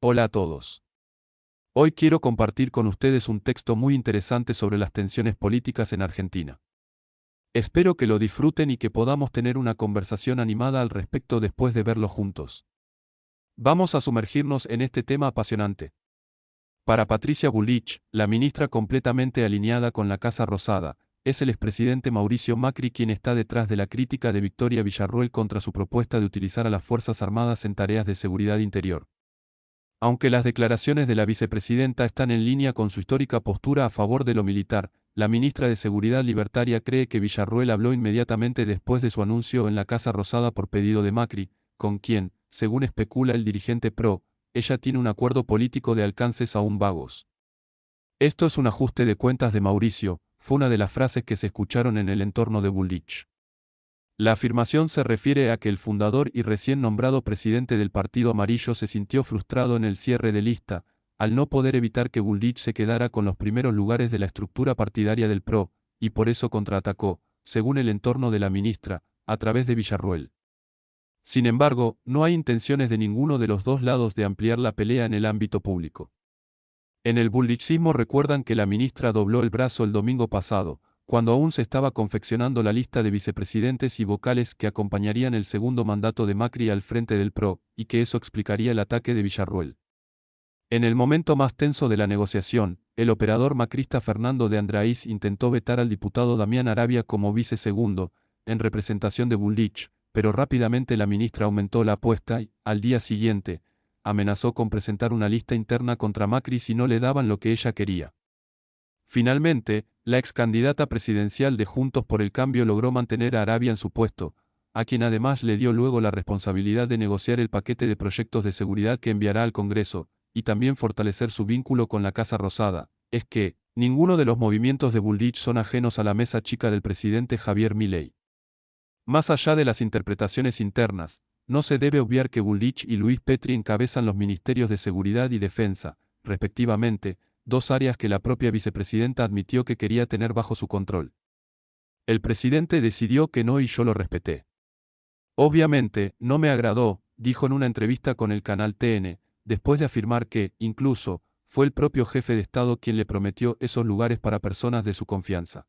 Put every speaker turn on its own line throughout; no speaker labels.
Hola a todos. Hoy quiero compartir con ustedes un texto muy interesante sobre las tensiones políticas en Argentina. Espero que lo disfruten y que podamos tener una conversación animada al respecto después de verlo juntos. Vamos a sumergirnos en este tema apasionante. Para Patricia Bullrich, la ministra completamente alineada con la Casa Rosada, es el expresidente Mauricio Macri quien está detrás de la crítica de Victoria Villarroel contra su propuesta de utilizar a las Fuerzas Armadas en tareas de seguridad interior. Aunque las declaraciones de la vicepresidenta están en línea con su histórica postura a favor de lo militar, la ministra de Seguridad Libertaria cree que Villarroel habló inmediatamente después de su anuncio en la Casa Rosada por pedido de Macri, con quien, según especula el dirigente PRO, ella tiene un acuerdo político de alcances aún vagos. Esto es un ajuste de cuentas de Mauricio, fue una de las frases que se escucharon en el entorno de Bullrich. La afirmación se refiere a que el fundador y recién nombrado presidente del Partido Amarillo se sintió frustrado en el cierre de lista, al no poder evitar que Bullrich se quedara con los primeros lugares de la estructura partidaria del PRO, y por eso contraatacó, según el entorno de la ministra, a través de Villarroel. Sin embargo, no hay intenciones de ninguno de los dos lados de ampliar la pelea en el ámbito público. En el bullrichismo recuerdan que la ministra dobló el brazo el domingo pasado, cuando aún se estaba confeccionando la lista de vicepresidentes y vocales que acompañarían el segundo mandato de Macri al frente del PRO, y que eso explicaría el ataque de Villarroel. En el momento más tenso de la negociación, el operador macrista Fernando de Andraís intentó vetar al diputado Damián Arabia como vicesegundo, en representación de Bullrich, pero rápidamente la ministra aumentó la apuesta y, al día siguiente, amenazó con presentar una lista interna contra Macri si no le daban lo que ella quería. Finalmente, la ex candidata presidencial de Juntos por el Cambio logró mantener a Arabia en su puesto, a quien además le dio luego la responsabilidad de negociar el paquete de proyectos de seguridad que enviará al Congreso, y también fortalecer su vínculo con la Casa Rosada. Es que, ninguno de los movimientos de Bullrich son ajenos a la mesa chica del presidente Javier Milei. Más allá de las interpretaciones internas, no se debe obviar que Bullrich y Luis Petri encabezan los ministerios de Seguridad y Defensa, respectivamente, dos áreas que la propia vicepresidenta admitió que quería tener bajo su control. El presidente decidió que no y yo lo respeté. Obviamente, no me agradó, dijo en una entrevista con el canal TN, después de afirmar que, incluso, fue el propio jefe de Estado quien le prometió esos lugares para personas de su confianza.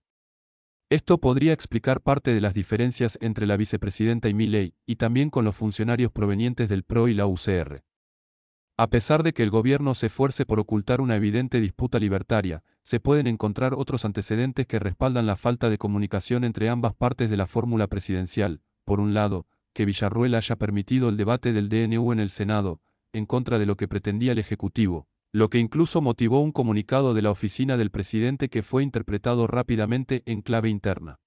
Esto podría explicar parte de las diferencias entre la vicepresidenta y Milei, y también con los funcionarios provenientes del PRO y la UCR. A pesar de que el gobierno se esfuerce por ocultar una evidente disputa libertaria, se pueden encontrar otros antecedentes que respaldan la falta de comunicación entre ambas partes de la fórmula presidencial. Por un lado, que Villarroel haya permitido el debate del DNU en el Senado, en contra de lo que pretendía el Ejecutivo, lo que incluso motivó un comunicado de la oficina del presidente que fue interpretado rápidamente en clave interna.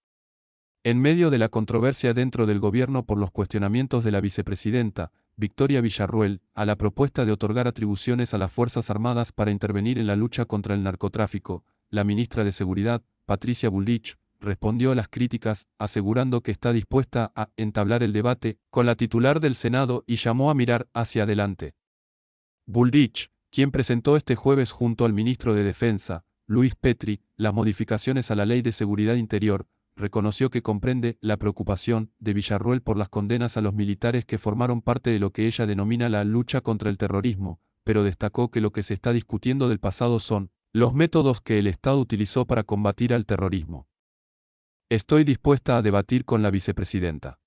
En medio de la controversia dentro del gobierno por los cuestionamientos de la vicepresidenta, Victoria Villarroel, a la propuesta de otorgar atribuciones a las Fuerzas Armadas para intervenir en la lucha contra el narcotráfico, la ministra de Seguridad, Patricia Bullrich, respondió a las críticas, asegurando que está dispuesta a entablar el debate con la titular del Senado y llamó a mirar hacia adelante. Bullrich, quien presentó este jueves junto al ministro de Defensa, Luis Petri, las modificaciones a la Ley de Seguridad Interior, reconoció que comprende la preocupación de Villarroel por las condenas a los militares que formaron parte de lo que ella denomina la lucha contra el terrorismo, pero destacó que lo que se está discutiendo del pasado son los métodos que el Estado utilizó para combatir al terrorismo. Estoy dispuesta a debatir con la vicepresidenta.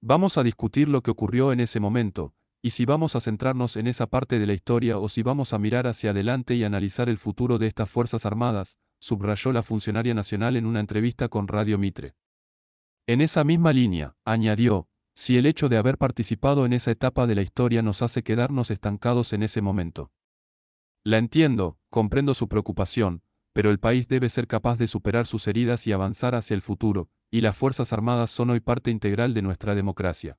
Vamos a discutir lo que ocurrió en ese momento, y si vamos a centrarnos en esa parte de la historia o si vamos a mirar hacia adelante y analizar el futuro de estas Fuerzas Armadas, subrayó la funcionaria nacional en una entrevista con Radio Mitre. En esa misma línea, añadió, si el hecho de haber participado en esa etapa de la historia nos hace quedarnos estancados en ese momento. La entiendo, comprendo su preocupación, pero el país debe ser capaz de superar sus heridas y avanzar hacia el futuro, y las Fuerzas Armadas son hoy parte integral de nuestra democracia.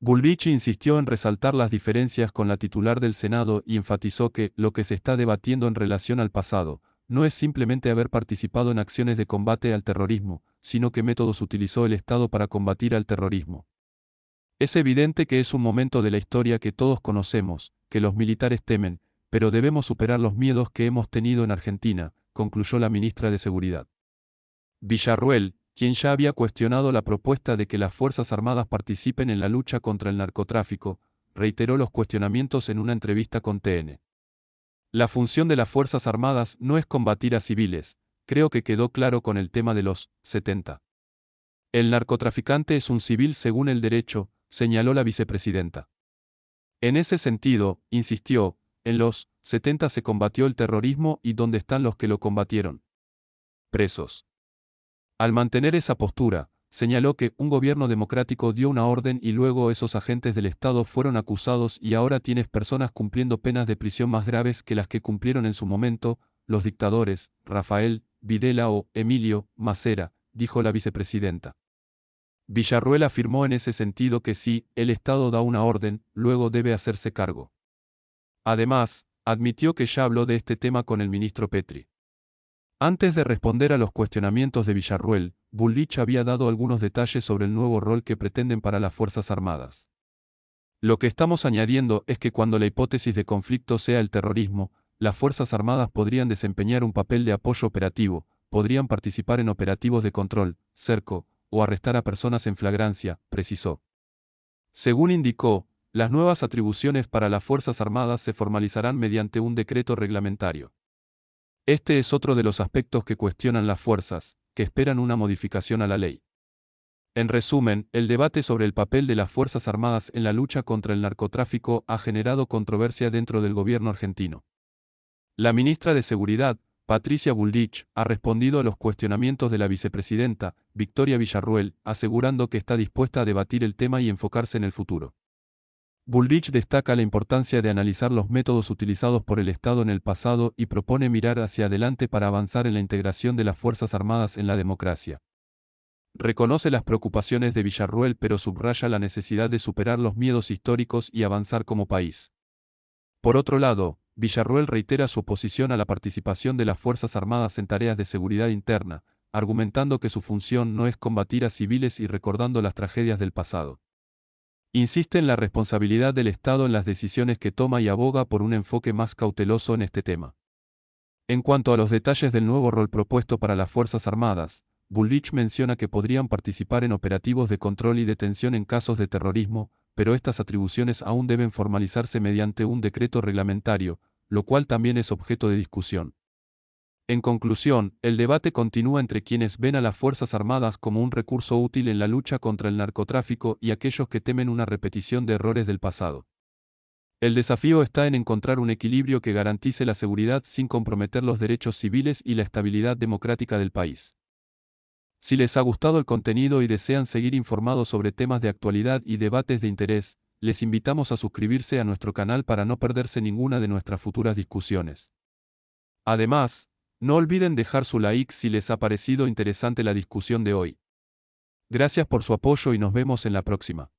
Bullrich insistió en resaltar las diferencias con la titular del Senado y enfatizó que lo que se está debatiendo en relación al pasado no es simplemente haber participado en acciones de combate al terrorismo, sino qué métodos utilizó el Estado para combatir al terrorismo. Es evidente que es un momento de la historia que todos conocemos, que los militares temen, pero debemos superar los miedos que hemos tenido en Argentina, concluyó la ministra de Seguridad. Villarroel, quien ya había cuestionado la propuesta de que las Fuerzas Armadas participen en la lucha contra el narcotráfico, reiteró los cuestionamientos en una entrevista con TN. La función de las Fuerzas Armadas no es combatir a civiles, creo que quedó claro con el tema de los 70. El narcotraficante es un civil según el derecho, señaló la vicepresidenta. En ese sentido, insistió, en los 70 se combatió el terrorismo y ¿dónde están los que lo combatieron? Presos. Al mantener esa postura, señaló que un gobierno democrático dio una orden y luego esos agentes del Estado fueron acusados y ahora tienes personas cumpliendo penas de prisión más graves que las que cumplieron en su momento, los dictadores, Rafael, Videla o Emilio Macera, dijo la vicepresidenta. Villarruel afirmó en ese sentido que si el Estado da una orden, luego debe hacerse cargo. Además, admitió que ya habló de este tema con el ministro Petri. Antes de responder a los cuestionamientos de Villarruel, Bullrich había dado algunos detalles sobre el nuevo rol que pretenden para las Fuerzas Armadas. Lo que estamos añadiendo es que cuando la hipótesis de conflicto sea el terrorismo, las Fuerzas Armadas podrían desempeñar un papel de apoyo operativo, podrían participar en operativos de control, cerco, o arrestar a personas en flagrancia, precisó. Según indicó, las nuevas atribuciones para las Fuerzas Armadas se formalizarán mediante un decreto reglamentario. Este es otro de los aspectos que cuestionan las fuerzas, que esperan una modificación a la ley. En resumen, el debate sobre el papel de las Fuerzas Armadas en la lucha contra el narcotráfico ha generado controversia dentro del gobierno argentino. La ministra de Seguridad, Patricia Bullrich, ha respondido a los cuestionamientos de la vicepresidenta, Victoria Villarruel, asegurando que está dispuesta a debatir el tema y enfocarse en el futuro. Bullrich destaca la importancia de analizar los métodos utilizados por el Estado en el pasado y propone mirar hacia adelante para avanzar en la integración de las Fuerzas Armadas en la democracia. Reconoce las preocupaciones de Villarruel pero subraya la necesidad de superar los miedos históricos y avanzar como país. Por otro lado, Villarruel reitera su oposición a la participación de las Fuerzas Armadas en tareas de seguridad interna, argumentando que su función no es combatir a civiles y recordando las tragedias del pasado. Insiste en la responsabilidad del Estado en las decisiones que toma y aboga por un enfoque más cauteloso en este tema. En cuanto a los detalles del nuevo rol propuesto para las Fuerzas Armadas, Bullrich menciona que podrían participar en operativos de control y detención en casos de terrorismo, pero estas atribuciones aún deben formalizarse mediante un decreto reglamentario, lo cual también es objeto de discusión. En conclusión, el debate continúa entre quienes ven a las Fuerzas Armadas como un recurso útil en la lucha contra el narcotráfico y aquellos que temen una repetición de errores del pasado. El desafío está en encontrar un equilibrio que garantice la seguridad sin comprometer los derechos civiles y la estabilidad democrática del país. Si les ha gustado el contenido y desean seguir informados sobre temas de actualidad y debates de interés, les invitamos a suscribirse a nuestro canal para no perderse ninguna de nuestras futuras discusiones. Además, no olviden dejar su like si les ha parecido interesante la discusión de hoy. Gracias por su apoyo y nos vemos en la próxima.